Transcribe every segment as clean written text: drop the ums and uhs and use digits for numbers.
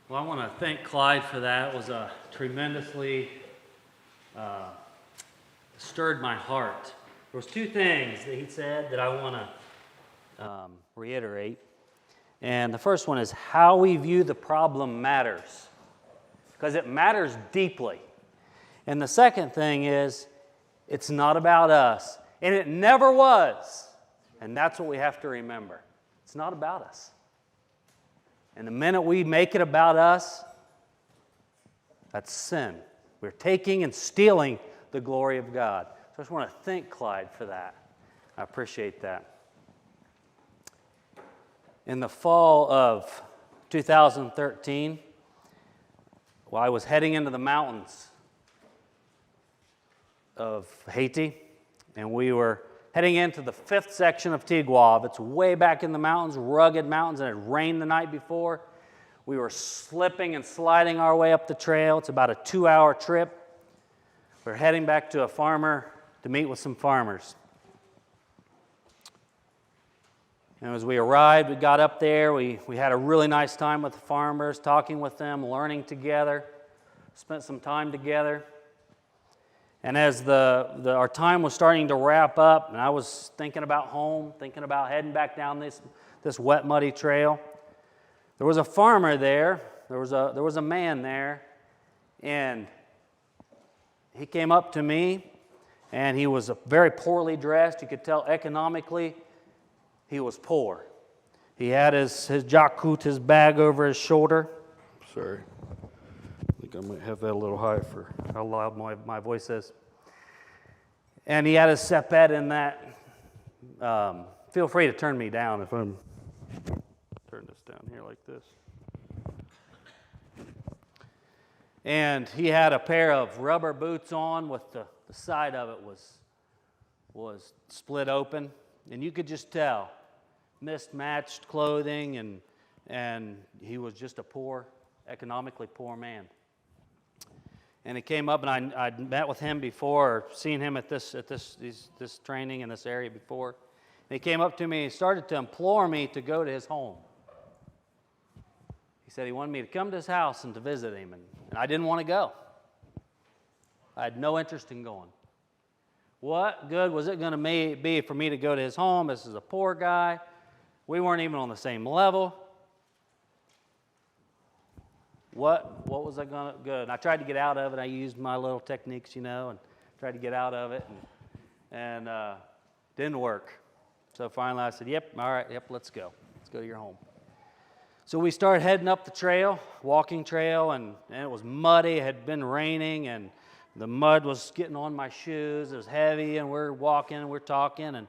Well, I want to thank Clyde for that. It was a tremendously stirred my heart. There was two things that he said that I want to reiterate. And the first one is how we view the problem matters, because it matters deeply. And the second thing is it's not about us, and it never was. And that's what we have to remember. It's not about us. And the minute we make it about us, that's sin. We're taking and stealing the glory of God. So I just want to thank Clyde for that. I appreciate that. In the fall of 2013, while I was heading into the mountains of Haiti, and we were heading into the fifth section of Tiguave. It's way back in the mountains, rugged mountains, and it had rained the night before. We were slipping and sliding our way up the trail. It's about a 2-hour trip. We're heading back to a farmer to meet with some farmers. And as we arrived, we got up there. We had a really nice time with the farmers, talking with them, learning together, spent some time together. And as our time was starting to wrap up, and I was thinking about home, thinking about heading back down this wet, muddy trail, there was a farmer there. There was a man there, and he came up to me, and he was very poorly dressed. You could tell economically he was poor. He had his jakut, his bag over his shoulder. Sorry. I think I might have that a little high for how loud my voice is. And he had his sepet in that. Feel free to turn me down if I'm... Turn this down here like this. And he had a pair of rubber boots on with the side of it was split open. And you could just tell. Mismatched clothing, and he was just a economically poor man. And he came up, and I'd met with him before, or seen him at this training in this area before. And he came up to me and started to implore me to go to his home. He said he wanted me to come to his house and to visit him, and I didn't want to go. I had no interest in going. What good was it going to be for me to go to his home? This is a poor guy. We weren't even on the same level. What was I going to do? And I tried to get out of it. I used my little techniques, and tried to get out of it, and didn't work. So finally I said, all right, let's go. Let's go to your home. So we started heading up the trail, walking trail, and it was muddy. It had been raining, and the mud was getting on my shoes. It was heavy, and we're walking, and we're talking, and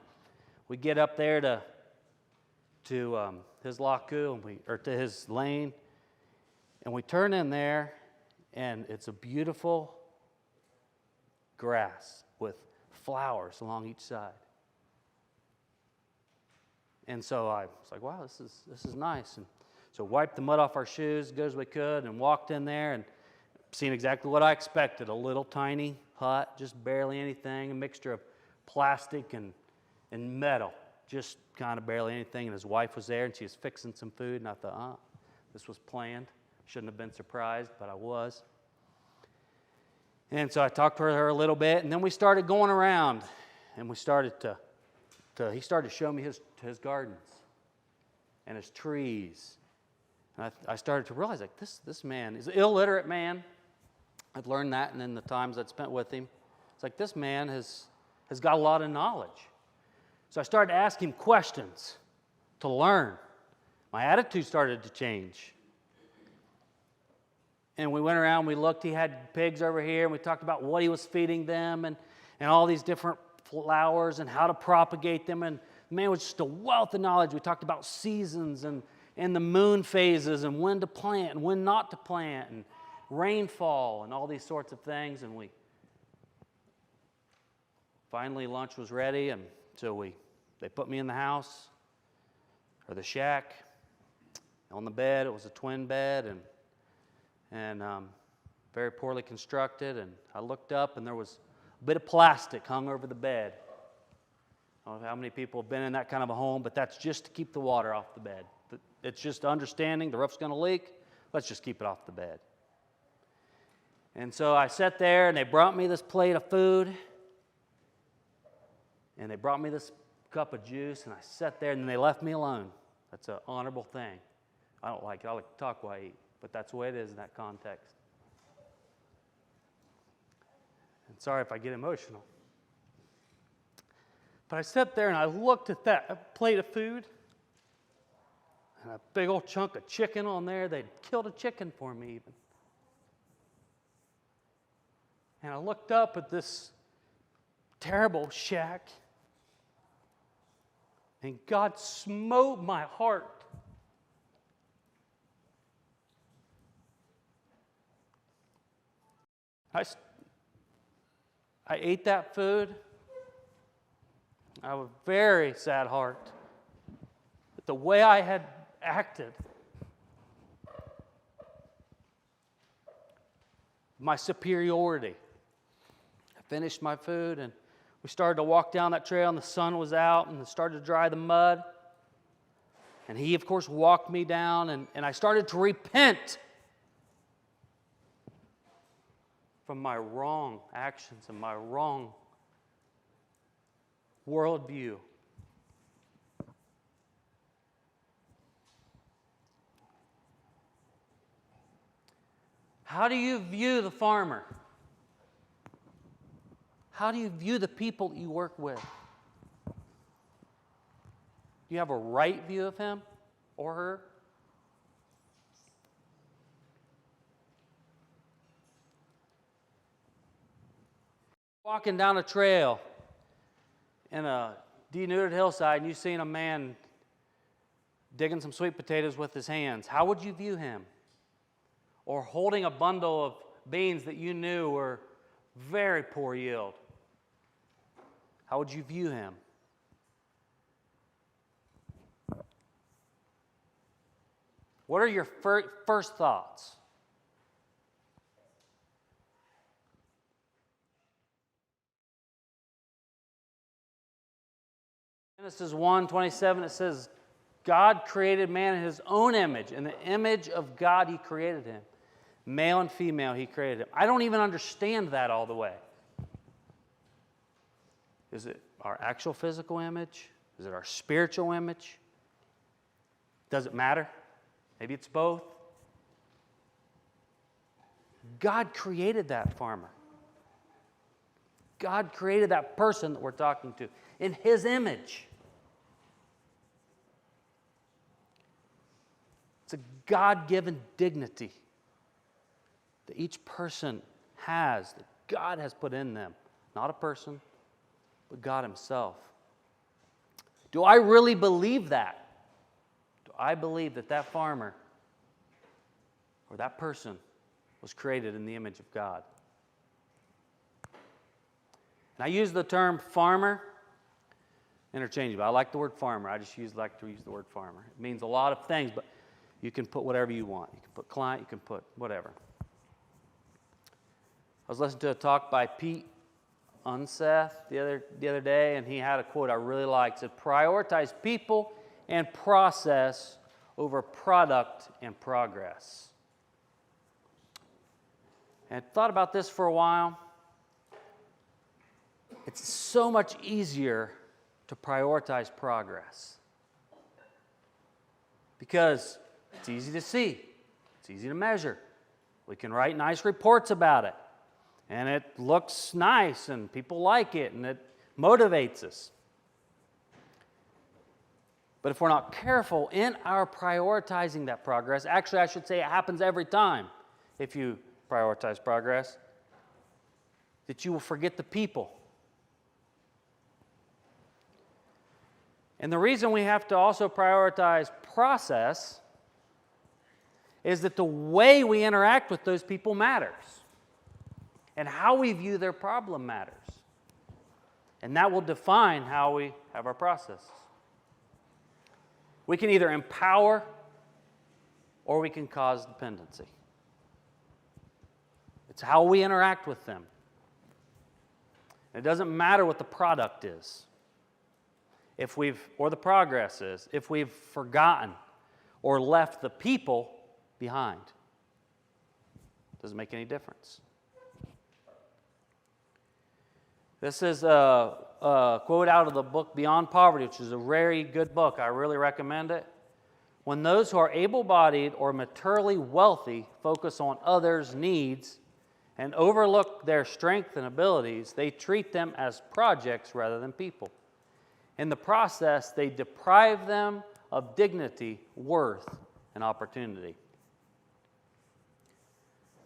we get up there to his laku, or to his lane, and we turn in there, and it's a beautiful grass with flowers along each side. And so I was like, wow, this is nice. And so wiped the mud off our shoes as good as we could and walked in there and seen exactly what I expected, a little tiny hut, just barely anything, a mixture of plastic and metal, just kind of barely anything. And his wife was there, and she was fixing some food, and I thought, this was planned. Shouldn't have been surprised, but I was. And so I talked to her a little bit, and then we started going around, and we started he started to show me his gardens and his trees. And I started to realize, like, this man is an illiterate man. I've learned that, and in the times I'd spent with him, it's like this man has got a lot of knowledge. So I started to ask him questions to learn. My attitude started to change. And we went around, we looked, he had pigs over here, and we talked about what he was feeding them and all these different flowers and how to propagate them. And the man was just a wealth of knowledge. We talked about seasons and the moon phases and when to plant and when not to plant and rainfall and all these sorts of things. And finally lunch was ready, and so they put me in the house, or the shack, on the bed. It was a twin bed, and very poorly constructed. And I looked up, and there was a bit of plastic hung over the bed. I don't know how many people have been in that kind of a home, but that's just to keep the water off the bed. It's just understanding the roof's going to leak. let's just keep it off the bed. And so I sat there, and they brought me this plate of food, and they brought me this cup of juice, and I sat there, and then they left me alone. That's an honorable thing. I don't like it. I like to talk while I eat, but that's the way it is in that context. And sorry if I get emotional. But I sat there, and I looked at that plate of food, and a big old chunk of chicken on there. They'd killed a chicken for me even. And I looked up at this terrible shack, and God smote my heart. I ate that food. I have a very sad heart. But the way I had acted, my superiority. I finished my food, and we started to walk down that trail, and the sun was out, and it started to dry the mud. And he, of course, walked me down, and I started to repent from my wrong actions and my wrong worldview. How do you view the farmer? How do you view the people that you work with? Do you have a right view of him or her? Walking down a trail in a denuded hillside, and you've seen a man digging some sweet potatoes with his hands. How would you view him? Or holding a bundle of beans that you knew were very poor yield. How would you view him? What are your first thoughts? Genesis 1:27, it says, God created man in his own image. In the image of God, he created him. Male and female, he created him. I don't even understand that all the way. Is it our actual physical image? Is it our spiritual image? Does it matter? Maybe it's both. God created that farmer. God created that person that we're talking to in his image. It's a God-given dignity that each person has, that God has put in them. Not a person, but God himself. Do I really believe that? Do I believe that that farmer or that person was created in the image of God? And I use the term farmer interchangeably. I like the word farmer. I just like to use the word farmer. It means a lot of things, but you can put whatever you want. You can put client, you can put whatever. I was listening to a talk by Pete Unseth the other day, and he had a quote I really liked. It said, prioritize people and process over product and progress. And I thought about this for a while. It's so much easier to prioritize progress because it's easy to see. It's easy to measure. We can write nice reports about it. And it looks nice, and people like it, and it motivates us. But if we're not careful in our prioritizing that progress, actually I should say it happens every time if you prioritize progress, that you will forget the people. And the reason we have to also prioritize process is that the way we interact with those people matters. And how we view their problem matters. And that will define how we have our processes. We can either empower or we can cause dependency. It's how we interact with them. It doesn't matter what the product is, or the progress is, if we've forgotten or left the people behind. Doesn't make any difference. This is a quote out of the book Beyond Poverty, which is a very good book. I really recommend it. When those who are able-bodied or materially wealthy focus on others' needs and overlook their strengths and abilities, they treat them as projects rather than people. In the process, they deprive them of dignity, worth, and opportunity.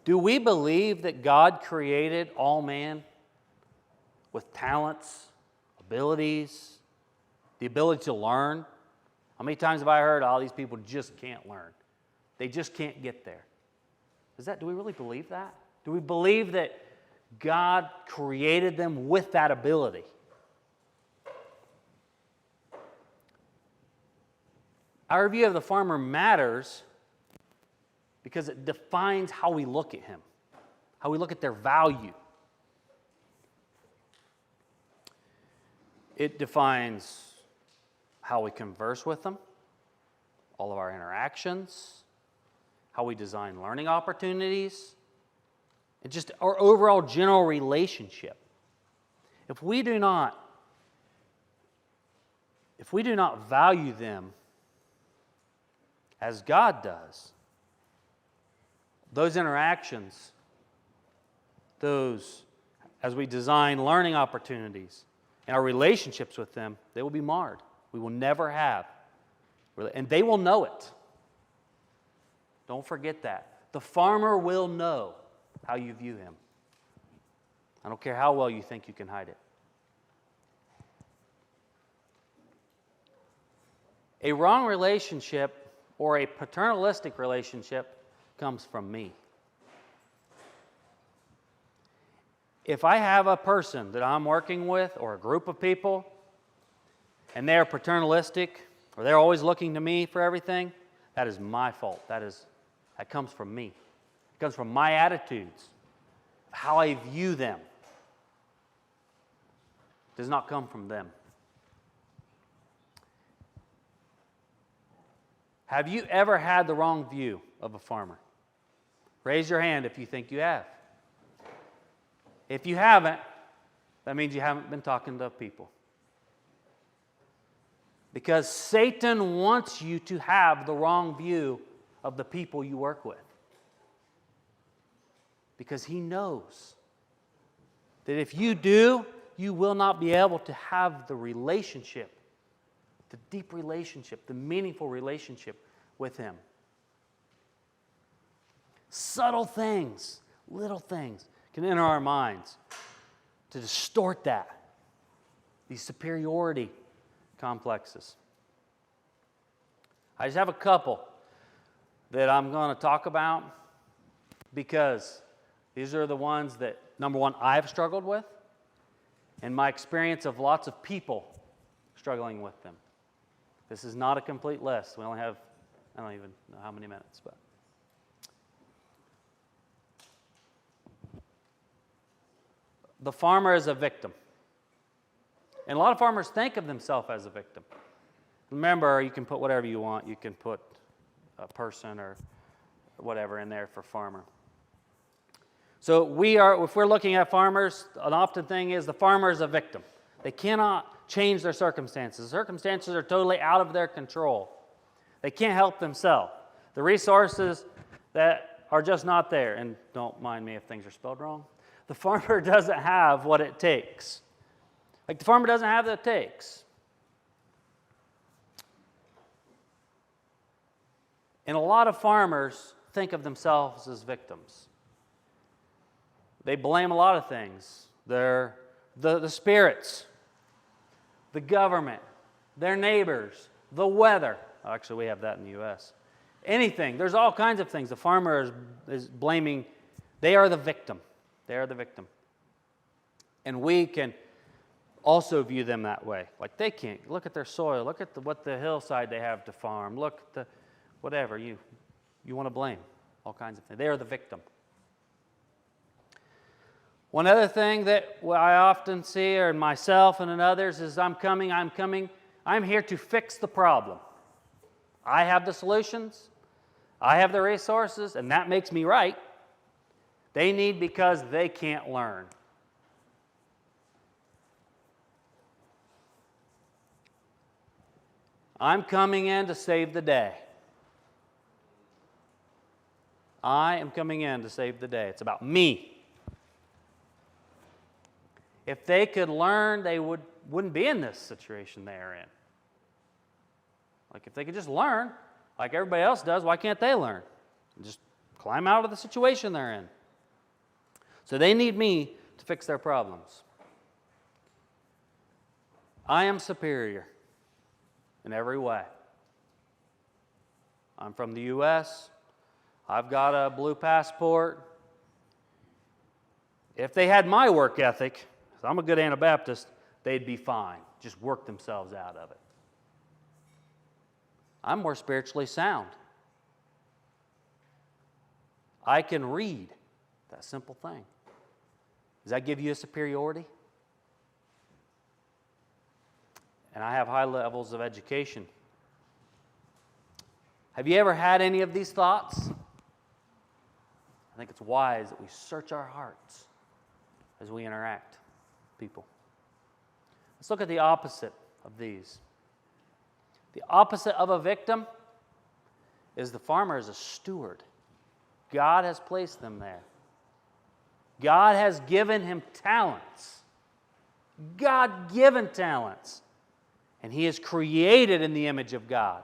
Do we believe that God created all man with talents, abilities, the ability to learn? How many times have I heard, oh, these people just can't learn. They just can't get there. Do we really believe that? Do we believe that God created them with that ability? Our view of the farmer matters because it defines how we look at him, how we look at their value. It defines how we converse with them, all of our interactions, how we design learning opportunities, and just our overall general relationship. If we do not value them as God does, those interactions, as we design learning opportunities and our relationships with them, they will be marred. We will never have. And they will know it. Don't forget that. The farmer will know how you view him. I don't care how well you think you can hide it. A wrong relationship or a paternalistic relationship comes from me. If I have a person that I'm working with or a group of people and they're paternalistic or they're always looking to me for everything, that is my fault. That comes from me. It comes from my attitudes, how I view them. It does not come from them. Have you ever had the wrong view of a farmer? Raise your hand if you think you have. If you haven't, that means you haven't been talking to people. Because Satan wants you to have the wrong view of the people you work with. Because he knows that if you do, you will not be able to have the relationship, the deep relationship, the meaningful relationship with him. Subtle things, little things can enter our minds to distort that, these superiority complexes. I just have a couple that I'm going to talk about because these are the ones that, number one, I've struggled with, and my experience of lots of people struggling with them. This is not a complete list. We only have, I don't even know how many minutes, but. The farmer is a victim. And a lot of farmers think of themselves as a victim. Remember, you can put whatever you want. You can put a person or whatever in there for farmer. So if we're looking at farmers, an often thing is the farmer is a victim. They cannot change their circumstances. Circumstances are totally out of their control. They can't help themselves. The resources that are just not there, and don't mind me if things are spelled wrong, the farmer doesn't have what it takes. Like the farmer doesn't have what it takes. And a lot of farmers think of themselves as victims. They blame a lot of things. The spirits, the government, their neighbors, the weather. Actually, we have that in the U.S. Anything. There's all kinds of things. The farmer is blaming. They are the victim. They are the victim. And we can also view them that way. Like they can't. Look at their soil. Look at what the hillside they have to farm. Look at the whatever. You want to blame. All kinds of things. They are the victim. One other thing that I often see, or in myself and in others, is I'm coming. I'm here to fix the problem. I have the solutions. I have the resources, and that makes me right. They need because they can't learn. I'm coming in to save the day. I am coming in to save the day. It's about me. If they could learn, they wouldn't be in this situation they are in. Like if they could just learn, like everybody else does, why can't they learn? Just climb out of the situation they're in. So they need me to fix their problems. I am superior in every way. I'm from the U.S. I've got a blue passport. If they had my work ethic, I'm a good Anabaptist, they'd be fine. Just work themselves out of it. I'm more spiritually sound. I can read. That simple thing. Does that give you a superiority? And I have high levels of education. Have you ever had any of these thoughts? I think it's wise that we search our hearts as we interact with people. Let's look at the opposite of these. The opposite of a victim is the farmer is a steward. God has placed them there. God has given him talents. God-given talents. And he is created in the image of God.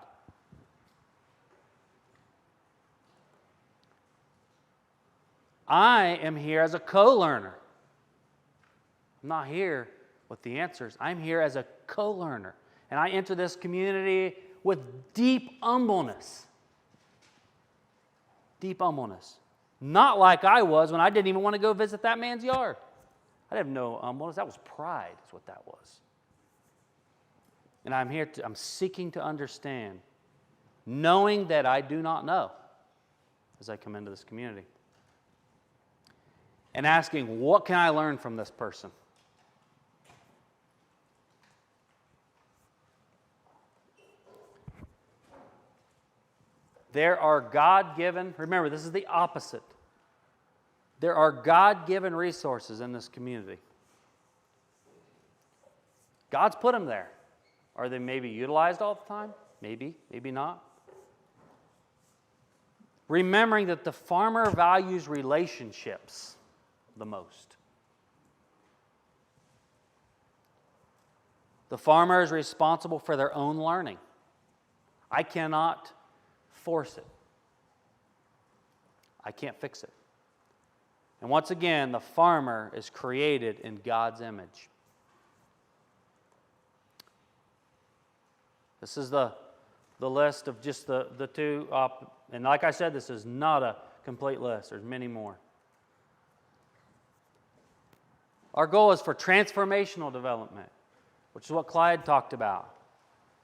I am here as a co-learner. I'm not here with the answers. I'm here as a co-learner. And I enter this community with deep humbleness. Deep humbleness. Not like I was when I didn't even want to go visit that man's yard. I didn't have no humbleness. That was pride, is what that was. And I'm seeking to understand, knowing that I do not know as I come into this community. And asking, what can I learn from this person? There are God-given, remember, this is the opposite. There are God-given resources in this community. God's put them there. Are they maybe utilized all the time? Maybe, maybe not. Remembering that the farmer values relationships the most. The farmer is responsible for their own learning. I cannot force it. I can't fix it. And once again, the farmer is created in God's image. This is the list of just the two. And like I said, this is not a complete list. There's many more. Our goal is for transformational development, which is what Clyde talked about.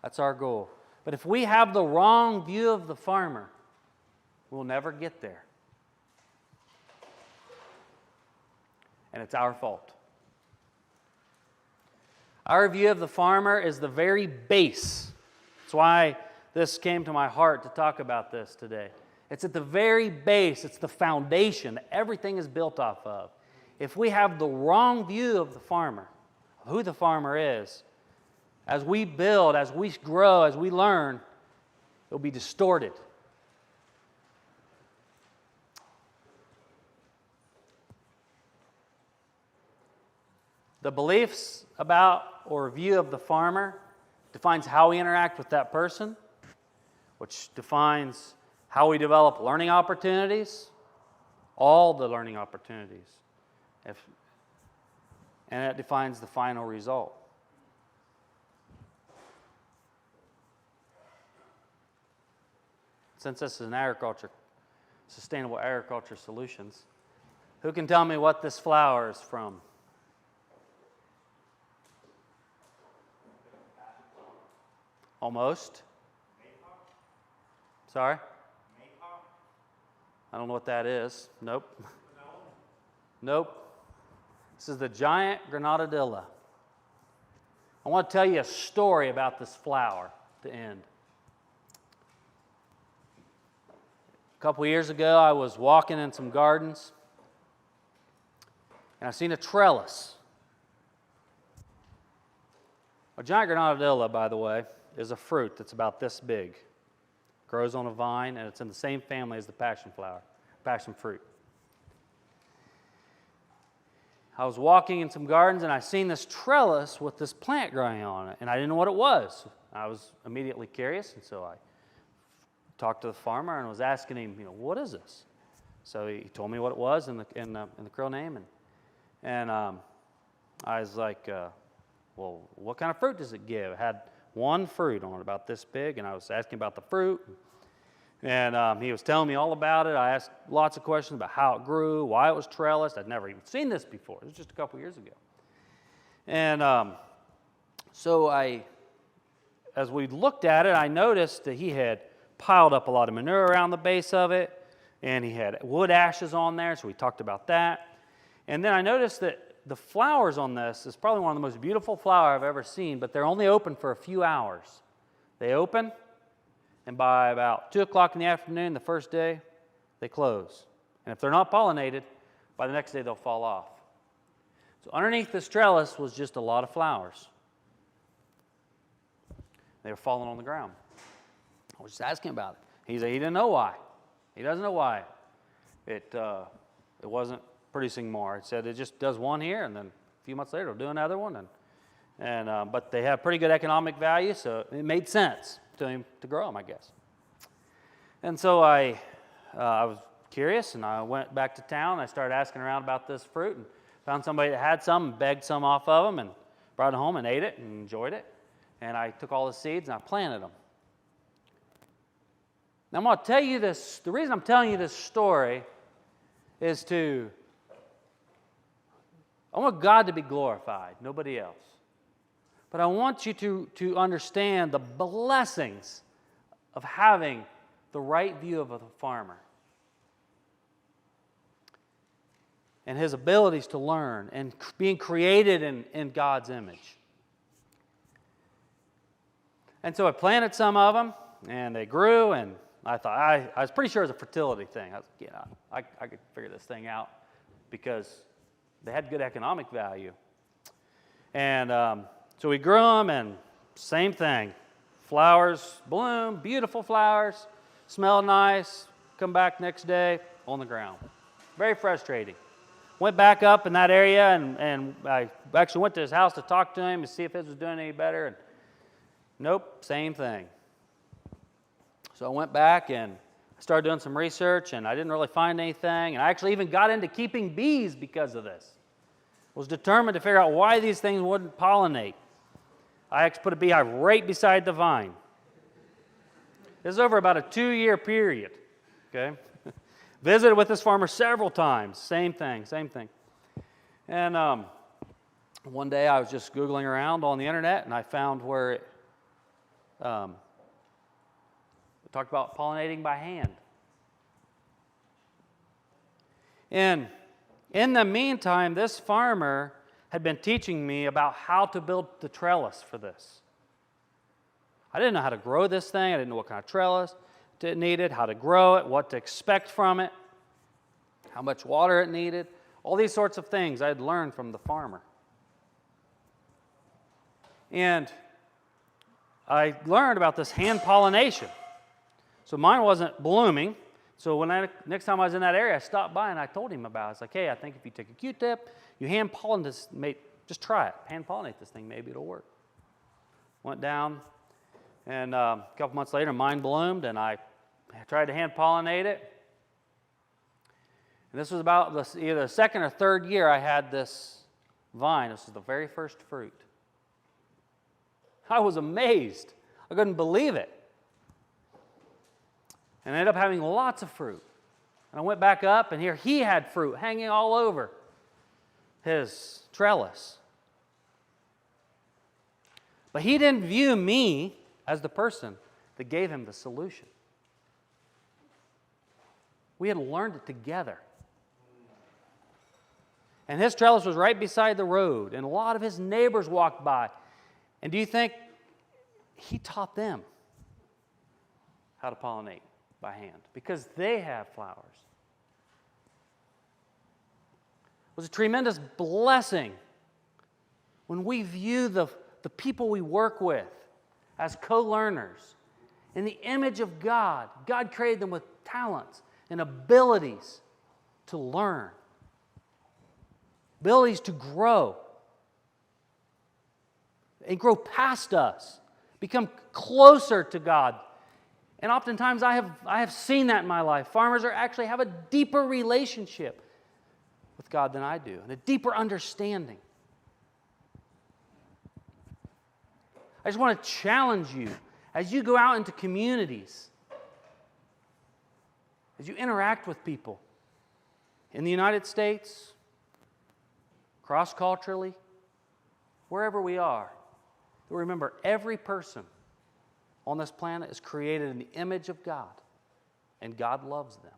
That's our goal. But if we have the wrong view of the farmer, we'll never get there. And it's our fault. Our view of the farmer is the very base. That's why this came to my heart to talk about this today. It's at the very base. It's the foundation that everything is built off of. If we have the wrong view of the farmer, of who the farmer is, as we build, as we grow, as we learn, it'll be distorted. The beliefs about or view of the farmer defines how we interact with that person, which defines how we develop learning opportunities, all the learning opportunities. And it defines the final result. Since this is an sustainable agriculture solutions, who can tell me what this flower is from? Almost. Sorry? I don't know what that is. Nope. Nope. This is the giant granatadilla. I want to tell you a story about this flower to end. A couple years ago, I was walking in some gardens, and I seen a trellis. A giant granadilla, by the way, is a fruit that's about this big. Grows on a vine, and it's in the same family as the passion fruit. I was walking in some gardens, and I seen this trellis with this plant growing on it, and I didn't know what it was. I was immediately curious, and so I talked to the farmer and was asking him, what is this? So he told me what it was in the Creole name, and I was like, well, what kind of fruit does it give? It had one fruit on it, about this big, and I was asking about the fruit, and he was telling me all about it. I asked lots of questions about how it grew, why it was trellised. I'd never even seen this before. It was just a couple years ago. And so as we looked at it, I noticed that he had piled up a lot of manure around the base of it, and he had wood ashes on there, so we talked about that. And then I noticed that the flowers on this is probably one of the most beautiful flowers I've ever seen, but they're only open for a few hours. They open, and by about 2 o'clock in the afternoon, the first day, they close. And if they're not pollinated, by the next day they'll fall off. So underneath this trellis was just a lot of flowers. They were falling on the ground. I was just asking about it. He said he didn't know why. He doesn't know why it wasn't producing more. It said it just does one here, and then a few months later it'll do another one. But they have pretty good economic value, so it made sense to him to grow them, I guess. And so I was curious, and I went back to town. I started asking around about this fruit, and found somebody that had some, and begged some off of them, and brought it home and ate it and enjoyed it. And I took all the seeds and I planted them. Now I'm going to tell you this. The reason I'm telling you this story is I want God to be glorified, nobody else. But I want you to understand the blessings of having the right view of a farmer and his abilities to learn and being created in God's image. And so I planted some of them, and they grew, and I thought, I was pretty sure it was a fertility thing. I was like, I could figure this thing out because they had good economic value. And so we grew them, and same thing. Flowers bloom, beautiful flowers, smell nice, come back next day, on the ground. Very frustrating. Went back up in that area, and I actually went to his house to talk to him to see if his was doing any better. And nope, same thing. So I went back and I started doing some research, and I didn't really find anything. And I actually even got into keeping bees because of this. I was determined to figure out why these things wouldn't pollinate. I actually put a beehive right beside the vine. This is over about a 2-year period. Okay? Visited with this farmer several times. Same thing. And one day I was just Googling around on the internet, and I found where it talked about pollinating by hand. And in the meantime, this farmer had been teaching me about how to build the trellis for this. I didn't know how to grow this thing. I didn't know what kind of trellis it needed, how to grow it, what to expect from it, how much water it needed, all these sorts of things I had learned from the farmer. And I learned about this hand pollination. So mine wasn't blooming. So next time I was in that area, I stopped by and I told him about it. I was like, hey, I think if you take a Q-tip, you hand pollinate this, just try it. Hand pollinate this thing, maybe it'll work. Went down, and a couple months later, mine bloomed, and I tried to hand pollinate it. And this was about either the second or third year I had this vine. This was the very first fruit. I was amazed. I couldn't believe it. And I ended up having lots of fruit. And I went back up, and here he had fruit hanging all over his trellis. But he didn't view me as the person that gave him the solution. We had learned it together. And his trellis was right beside the road, and a lot of his neighbors walked by. And do you think he taught them how to pollinate by hand? Because they have flowers. was a tremendous blessing when we view the people we work with as co-learners in the image of God. God created them with talents and abilities to learn, abilities to grow and grow past us, become closer to God. And oftentimes I have seen that in my life. Farmers actually have a deeper relationship with God than I do, and a deeper understanding. I just want to challenge you as you go out into communities, as you interact with people in the United States, cross-culturally, wherever we are, remember every person on this planet is created in the image of God, and God loves them.